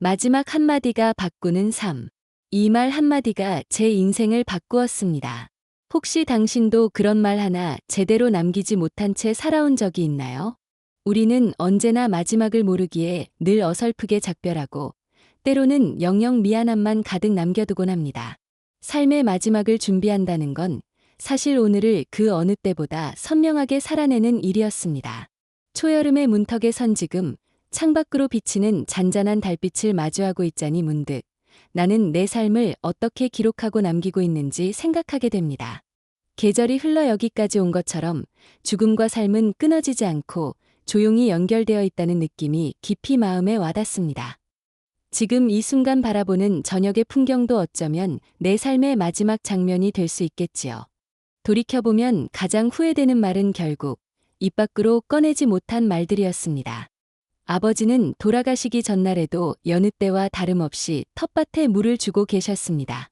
마지막 한마디가 바꾸는 삶. 이 말 한마디가 제 인생을 바꾸었습니다. 혹시 당신도 그런 말 하나 제대로 남기지 못한 채 살아온 적이 있나요? 우리는 언제나 마지막을 모르기에 늘 어설프게 작별하고 때로는 영영 미안함만 가득 남겨두곤 합니다. 삶의 마지막을 준비한다는 건 사실 오늘을 그 어느 때보다 선명하게 살아내는 일이었습니다. 초여름의 문턱에 선 지금 창밖으로 비치는 잔잔한 달빛을 마주하고 있자니 문득 나는 내 삶을 어떻게 기록하고 남기고 있는지 생각하게 됩니다. 계절이 흘러 여기까지 온 것처럼 죽음과 삶은 끊어지지 않고 조용히 연결되어 있다는 느낌이 깊이 마음에 와닿습니다. 지금 이 순간 바라보는 저녁의 풍경도 어쩌면 내 삶의 마지막 장면이 될 수 있겠지요. 돌이켜보면 가장 후회되는 말은 결국 입 밖으로 꺼내지 못한 말들이었습니다. 아버지는 돌아가시기 전날에도 여느 때와 다름없이 텃밭에 물을 주고 계셨습니다.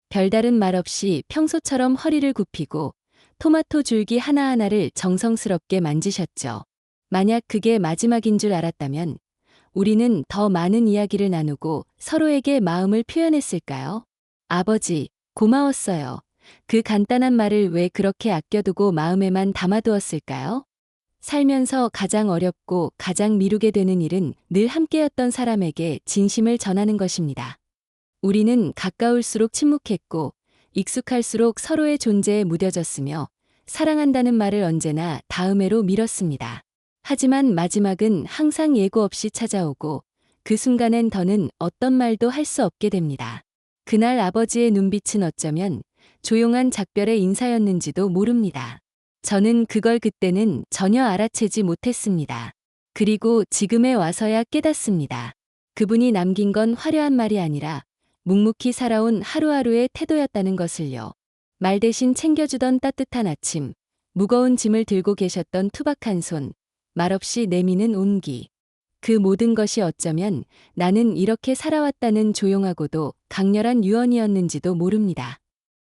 별다른 말 없이 평소처럼 허리를 굽히고 토마토 줄기 하나하나를 정성스럽게 만지셨죠. 만약 그게 마지막인 줄 알았다면 우리는 더 많은 이야기를 나누고 서로에게 마음을 표현했을까요? 아버지, 고마웠어요. 그 간단한 말을 왜 그렇게 아껴두고 마음에만 담아두었을까요? 살면서 가장 어렵고 가장 미루게 되는 일은 늘 함께였던 사람에게 진심을 전하는 것입니다. 우리는 가까울수록 침묵했고 익숙할수록 서로의 존재에 무뎌졌으며 사랑한다는 말을 언제나 다음해로 미뤘습니다. 하지만 마지막은 항상 예고 없이 찾아오고 그 순간엔 더는 어떤 말도 할 수 없게 됩니다. 그날 아버지의 눈빛은 어쩌면 조용한 작별의 인사였는지도 모릅니다. 저는 그걸 그때는 전혀 알아채지 못했습니다. 그리고 지금에 와서야 깨닫습니다. 그분이 남긴 건 화려한 말이 아니라 묵묵히 살아온 하루하루의 태도였다는 것을요. 말 대신 챙겨주던 따뜻한 아침, 무거운 짐을 들고 계셨던 투박한 손, 말없이 내미는 온기. 그 모든 것이 어쩌면 나는 이렇게 살아왔다는 조용하고도 강렬한 유언이었는지도 모릅니다.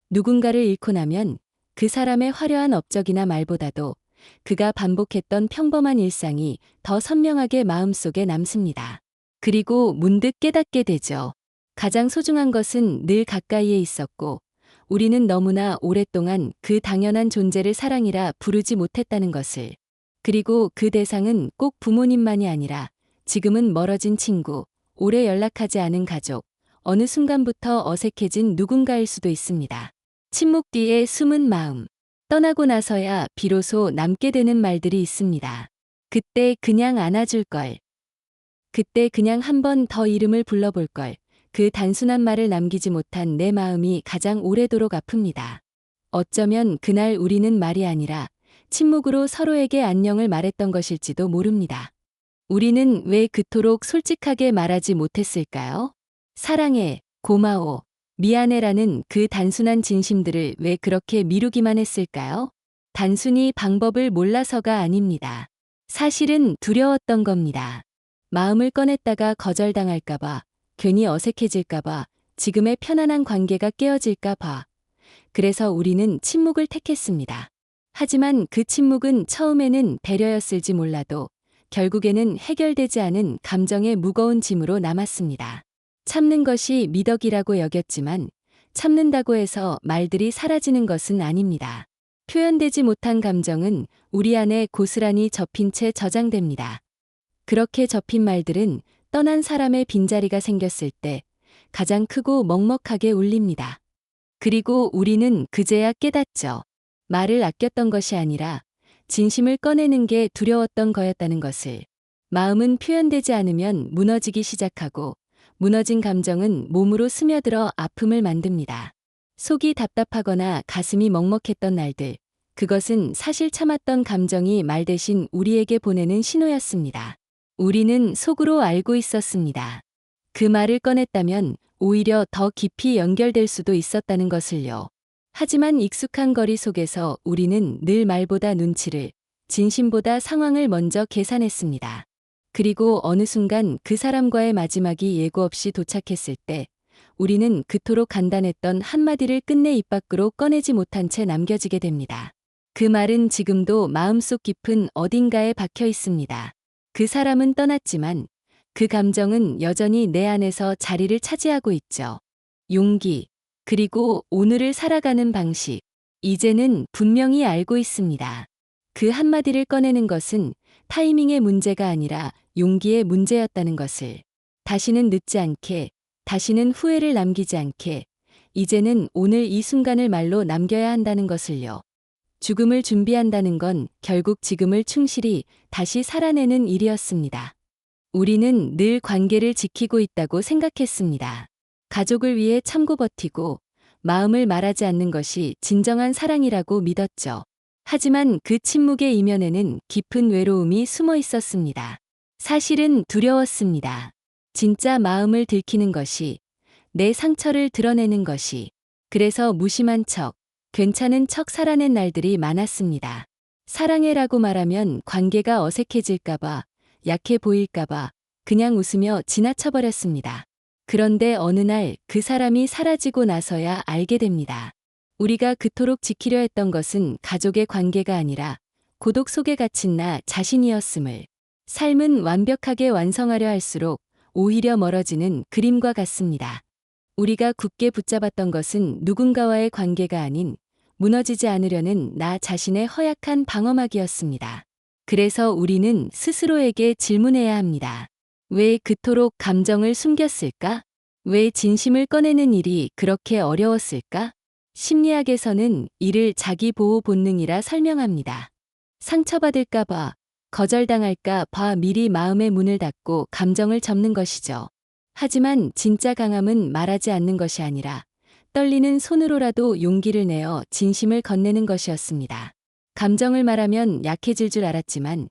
누군가를 잃고 나면 그 사람의 화려한 업적이나 말보다도 그가 반복했던 평범한 일상이 더 선명하게 마음속에 남습니다. 그리고 문득 깨닫게 되죠. 가장 소중한 것은 늘 가까이에 있었고 우리는 너무나 오랫동안 그 당연한 존재를 사랑이라 부르지 못했다는 것을. 그리고 그 대상은 꼭 부모님만이 아니라 지금은 멀어진 친구, 오래 연락하지 않은 가족, 어느 순간부터 어색해진 누군가일 수도 있습니다. 침묵 뒤에 숨은 마음. 떠나고 나서야 비로소 남게 되는 말들이 있습니다. 그때 그냥 안아줄 걸. 그때 그냥 한 번 더 이름을 불러볼 걸. 그 단순한 말을 남기지 못한 내 마음이 가장 오래도록 아픕니다. 어쩌면 그날 우리는 말이 아니라 침묵으로 서로에게 안녕을 말했던 것일지도 모릅니다. 우리는 왜 그토록 솔직하게 말하지 못했을까요? 사랑해, 고마워, 미안해라는 그 단순한 진심들을 왜 그렇게 미루기만 했을까요? 단순히 방법을 몰라서가 아닙니다. 사실은 두려웠던 겁니다. 마음을 꺼냈다가 거절당할까봐, 괜히 어색해질까봐, 지금의 편안한 관계가 깨어질까봐. 그래서 우리는 침묵을 택했습니다. 하지만 그 침묵은 처음에는 배려였을지 몰라도 결국에는 해결되지 않은 감정의 무거운 짐으로 남았습니다. 참는 것이 미덕이라고 여겼지만 참는다고 해서 말들이 사라지는 것은 아닙니다. 표현되지 못한 감정은 우리 안에 고스란히 접힌 채 저장됩니다. 그렇게 접힌 말들은 떠난 사람의 빈자리가 생겼을 때 가장 크고 먹먹하게 울립니다. 그리고 우리는 그제야 깨닫죠. 말을 아꼈던 것이 아니라 진심을 꺼내는 게 두려웠던 거였다는 것을. 마음은 표현되지 않으면 무너지기 시작하고 무너진 감정은 몸으로 스며들어 아픔을 만듭니다. 속이 답답하거나 가슴이 먹먹했던 날들, 그것은 사실 참았던 감정이 말 대신 우리에게 보내는 신호였습니다. 우리는 속으로 알고 있었습니다. 그 말을 꺼냈다면 오히려 더 깊이 연결될 수도 있었다는 것을요. 하지만 익숙한 거리 속에서 우리는 늘 말보다 눈치를, 진심보다 상황을 먼저 계산했습니다. 그리고 어느 순간 그 사람과의 마지막이 예고 없이 도착했을 때 우리는 그토록 간단했던 한마디를 끝내 입 밖으로 꺼내지 못한 채 남겨지게 됩니다. 그 말은 지금도 마음속 깊은 어딘가에 박혀 있습니다. 그 사람은 떠났지만 그 감정은 여전히 내 안에서 자리를 차지하고 있죠. 용기, 그리고 오늘을 살아가는 방식. 이제는 분명히 알고 있습니다. 그 한마디를 꺼내는 것은 타이밍의 문제가 아니라 용기의 문제였다는 것을. 다시는 늦지 않게, 다시는 후회를 남기지 않게, 이제는 오늘 이 순간을 말로 남겨야 한다는 것을요. 죽음을 준비한다는 건 결국 지금을 충실히 다시 살아내는 일이었습니다. 우리는 늘 관계를 지키고 있다고 생각했습니다. 가족을 위해 참고 버티고 마음을 말하지 않는 것이 진정한 사랑이라고 믿었죠. 하지만 그 침묵의 이면에는 깊은 외로움이 숨어 있었습니다. 사실은 두려웠습니다. 진짜 마음을 들키는 것이, 내 상처를 드러내는 것이. 그래서 무심한 척, 괜찮은 척 살아낸 날들이 많았습니다. 사랑해라고 말하면 관계가 어색해질까봐, 약해 보일까봐 그냥 웃으며 지나쳐버렸습니다. 그런데 어느 날 그 사람이 사라지고 나서야 알게 됩니다. 우리가 그토록 지키려 했던 것은 가족의 관계가 아니라 고독 속에 갇힌 나 자신이었음을. 삶은 완벽하게 완성하려 할수록 오히려 멀어지는 그림과 같습니다. 우리가 굳게 붙잡았던 것은 누군가와의 관계가 아닌 무너지지 않으려는 나 자신의 허약한 방어막이었습니다. 그래서 우리는 스스로에게 질문해야 합니다. 왜 그토록 감정을 숨겼을까? 왜 진심을 꺼내는 일이 그렇게 어려웠을까? 심리학에서는 이를 자기 보호 본능이라 설명합니다. 상처받을까봐, 거절당할까봐 미리 마음의 문을 닫고 감정을 접는 것이죠. 하지만 진짜 강함은 말하지 않는 것이 아니라 떨리는 손으로라도 용기를 내어 진심을 건네는 것이었습니다. 감정을 말하면 약해질 줄 알았지만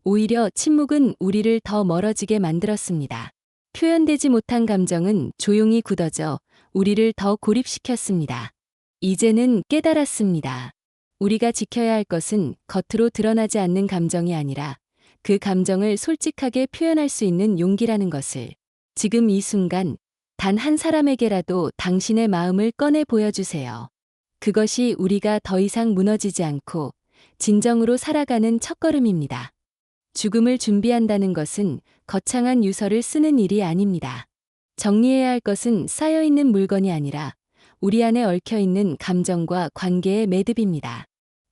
오히려 침묵은 우리를 더 멀어지게 만들었습니다. 표현되지 못한 감정은 조용히 굳어져 우리를 더 고립시켰습니다. 이제는 깨달았습니다. 우리가 지켜야 할 것은 겉으로 드러나지 않는 감정이 아니라 그 감정을 솔직하게 표현할 수 있는 용기라는 것을. 지금 이 순간 단 한 사람에게라도 당신의 마음을 꺼내 보여주세요. 그것이 우리가 더 이상 무너지지 않고 진정으로 살아가는 첫걸음입니다. 죽음을 준비한다는 것은 거창한 유서를 쓰는 일이 아닙니다. 정리해야 할 것은 쌓여있는 물건이 아니라 우리 안에 얽혀있는 감정과 관계의 매듭입니다.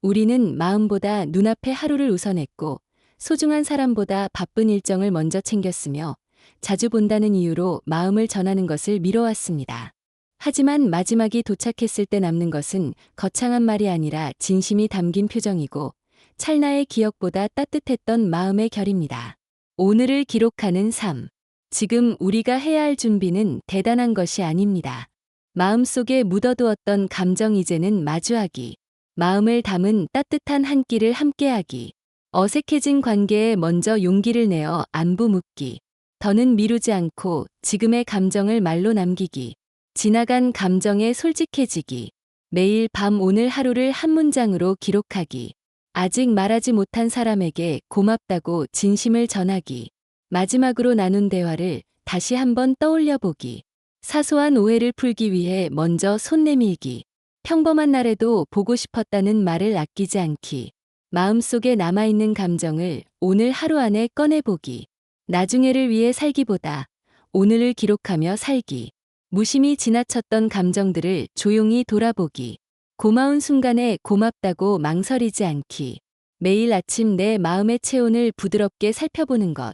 우리는 마음보다 눈앞의 하루를 우선했고 소중한 사람보다 바쁜 일정을 먼저 챙겼으며 자주 본다는 이유로 마음을 전하는 것을 미뤄왔습니다. 하지만 마지막이 도착했을 때 남는 것은 거창한 말이 아니라 진심이 담긴 표정이고 찰나의 기억보다 따뜻했던 마음의 결입니다. 오늘을 기록하는 삶. 지금 우리가 해야 할 준비는 대단한 것이 아닙니다. 마음속에 묻어두었던 감정 이제는 마주하기. 마음을 담은 따뜻한 한 끼를 함께하기. 어색해진 관계에 먼저 용기를 내어 안부 묻기. 더는 미루지 않고 지금의 감정을 말로 남기기. 지나간 감정에 솔직해지기. 매일 밤 오늘 하루를 한 문장으로 기록하기. 아직 말하지 못한 사람에게 고맙다고 진심을 전하기. 마지막으로 나눈 대화를 다시 한번 떠올려 보기. 사소한 오해를 풀기 위해 먼저 손 내밀기. 평범한 날에도 보고 싶었다는 말을 아끼지 않기. 마음속에 남아있는 감정을 오늘 하루 안에 꺼내보기. 나중에를 위해 살기보다 오늘을 기록하며 살기. 무심히 지나쳤던 감정들을 조용히 돌아보기. 고마운 순간에 고맙다고 망설이지 않기. 매일 아침 내 마음의 체온을 부드럽게 살펴보는 것.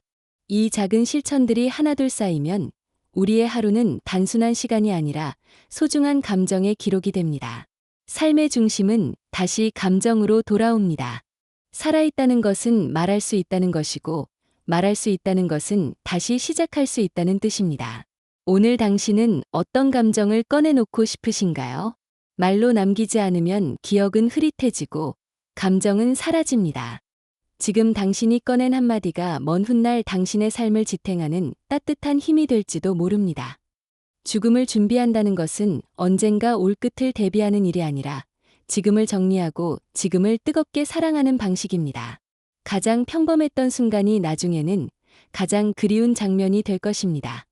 이 작은 실천들이 하나둘 쌓이면 우리의 하루는 단순한 시간이 아니라 소중한 감정의 기록이 됩니다. 삶의 중심은 다시 감정으로 돌아옵니다. 살아있다는 것은 말할 수 있다는 것이고 말할 수 있다는 것은 다시 시작할 수 있다는 뜻입니다. 오늘 당신은 어떤 감정을 꺼내놓고 싶으신가요? 말로 남기지 않으면 기억은 흐릿해지고 감정은 사라집니다. 지금 당신이 꺼낸 한마디가 먼 훗날 당신의 삶을 지탱하는 따뜻한 힘이 될지도 모릅니다. 죽음을 준비한다는 것은 언젠가 올 끝을 대비하는 일이 아니라 지금을 정리하고 지금을 뜨겁게 사랑하는 방식입니다. 가장 평범했던 순간이 나중에는 가장 그리운 장면이 될 것입니다.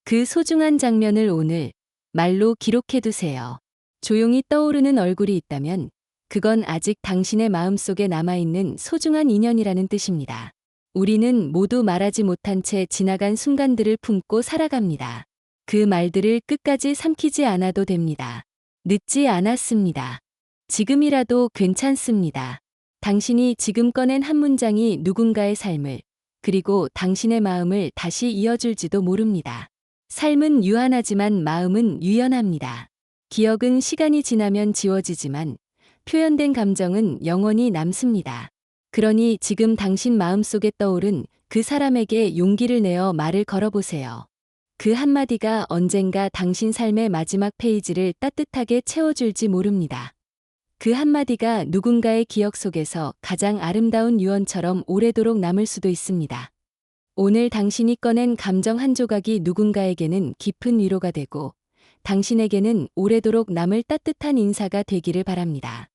그 소중한 장면을 오늘 말로 기록해두세요. 조용히 떠오르는 얼굴이 있다면 그건 아직 당신의 마음속에 남아있는 소중한 인연이라는 뜻입니다. 우리는 모두 말하지 못한 채 지나간 순간들을 품고 살아갑니다. 그 말들을 끝까지 삼키지 않아도 됩니다. 늦지 않았습니다. 지금이라도 괜찮습니다. 당신이 지금 꺼낸 한 문장이 누군가의 삶을, 그리고 당신의 마음을 다시 이어줄지도 모릅니다. 삶은 유한하지만 마음은 유연합니다. 기억은 시간이 지나면 지워지지만 표현된 감정은 영원히 남습니다. 그러니 지금 당신 마음속에 떠오른 그 사람에게 용기를 내어 말을 걸어보세요. 그 한마디가 언젠가 당신 삶의 마지막 페이지를 따뜻하게 채워줄지 모릅니다. 그 한마디가 누군가의 기억 속에서 가장 아름다운 유언처럼 오래도록 남을 수도 있습니다. 오늘 당신이 꺼낸 감정 한 조각이 누군가에게는 깊은 위로가 되고 당신에게는 오래도록 남을 따뜻한 인사가 되기를 바랍니다.